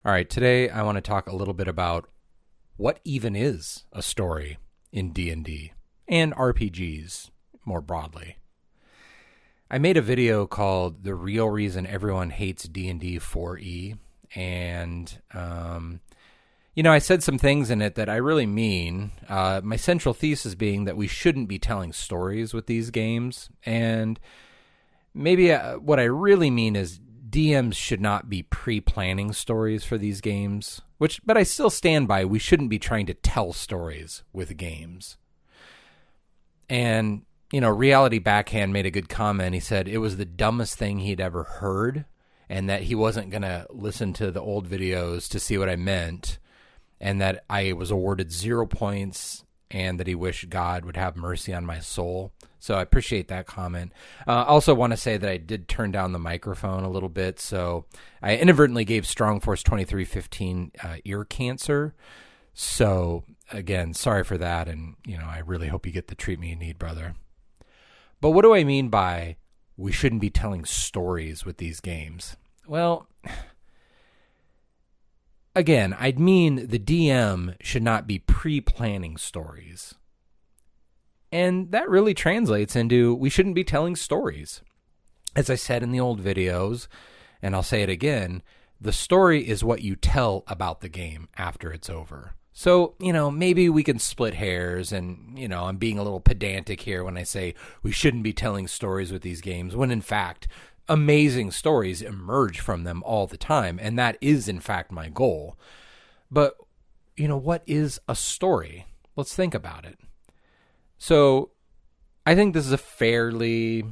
All right, today I want to talk a little bit about what even is a story in D&D and RPGs more broadly. I made a video called The Real Reason Everyone Hates D&D 4E, and I said some things in it that I really mean. My central thesis being that we shouldn't be telling stories with these games, and maybe what I really mean is DMs should not be pre-planning stories for these games, but I still stand by we shouldn't be trying to tell stories with games. And, Reality Backhand made a good comment. He said it was the dumbest thing he'd ever heard and that he wasn't going to listen to the old videos to see what I meant and that I was awarded 0 points and that he wished God would have mercy on my soul. So I appreciate that comment. I also want to say that I did turn down the microphone a little bit, so I inadvertently gave Strong Force 2315 ear cancer. So, again, sorry for that, and, I really hope you get the treatment you need, brother. But what do I mean by we shouldn't be telling stories with these games? Well, again, I'd mean the DM should not be pre-planning stories. And that really translates into we shouldn't be telling stories. As I said in the old videos, and I'll say it again, the story is what you tell about the game after it's over. So, maybe we can split hairs and, I'm being a little pedantic here when I say we shouldn't be telling stories with these games, when in fact, amazing stories emerge from them all the time. And that is, in fact, my goal. But, what is a story? Let's think about it. So I think this is a fairly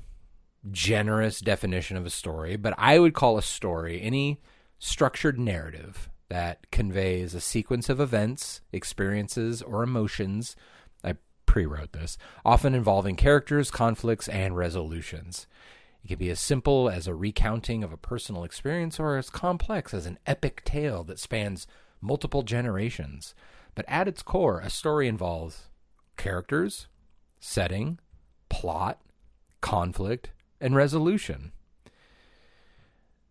generous definition of a story, but I would call a story any structured narrative that conveys a sequence of events, experiences, or emotions. I pre-wrote this, often involving characters, conflicts, and resolutions. It can be as simple as a recounting of a personal experience or as complex as an epic tale that spans multiple generations. But at its core, a story involves characters, setting, plot, conflict, and resolution.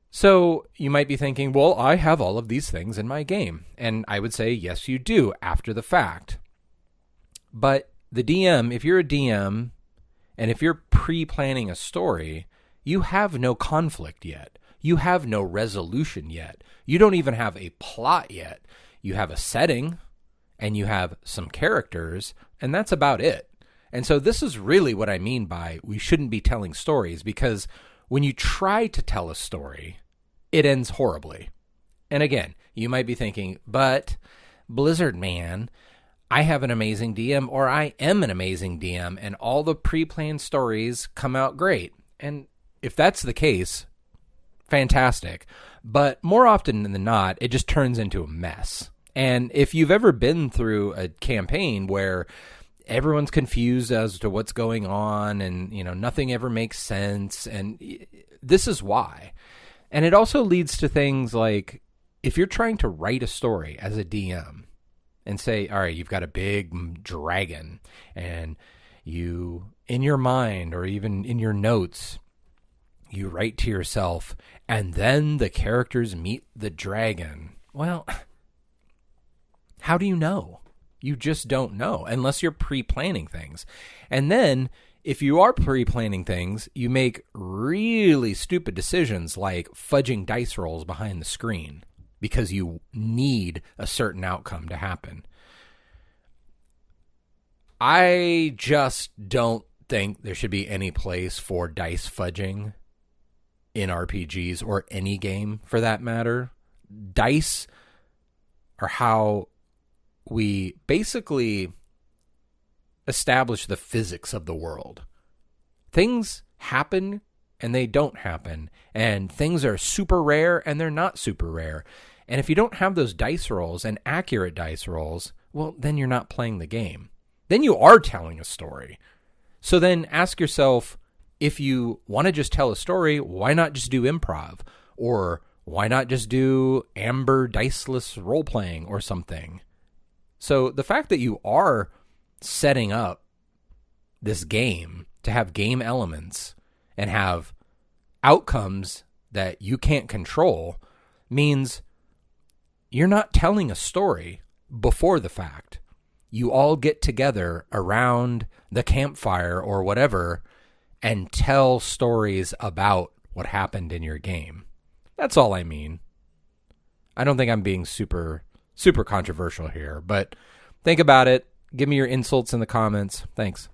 So you might be thinking, well, I have all of these things in my game. And I would say, yes, you do after the fact. But the DM, if you're a DM, and if you're pre-planning a story, you have no conflict yet. You have no resolution yet. You don't even have a plot yet. You have a setting, and you have some characters, and that's about it. And so this is really what I mean by we shouldn't be telling stories, because when you try to tell a story, it ends horribly. And again, you might be thinking, but Blizzard man, I have an amazing DM, or I am an amazing DM, and all the pre-planned stories come out great. And if that's the case, fantastic. But more often than not, it just turns into a mess. And if you've ever been through a campaign where everyone's confused as to what's going on and, nothing ever makes sense, and this is why. And it also leads to things like if you're trying to write a story as a DM and say, all right, you've got a big dragon and you, in your mind or even in your notes, you write to yourself, and then the characters meet the dragon. Well, how do you know? You just don't know unless you're pre-planning things. And then if you are pre-planning things, you make really stupid decisions like fudging dice rolls behind the screen because you need a certain outcome to happen. I just don't think there should be any place for dice fudging in RPGs or any game for that matter. Dice are how we basically establish the physics of the world. Things happen and they don't happen, and things are super rare and they're not super rare. And if you don't have those dice rolls and accurate dice rolls, well, then you're not playing the game. Then you are telling a story. So then ask yourself, if you want to just tell a story, why not just do improv? Or why not just do Amber diceless role-playing or something? So the fact that you are setting up this game to have game elements and have outcomes that you can't control means you're not telling a story before the fact. You all get together around the campfire or whatever and tell stories about what happened in your game. That's all I mean. I don't think I'm being super controversial here, but think about it. Give me your insults in the comments. Thanks.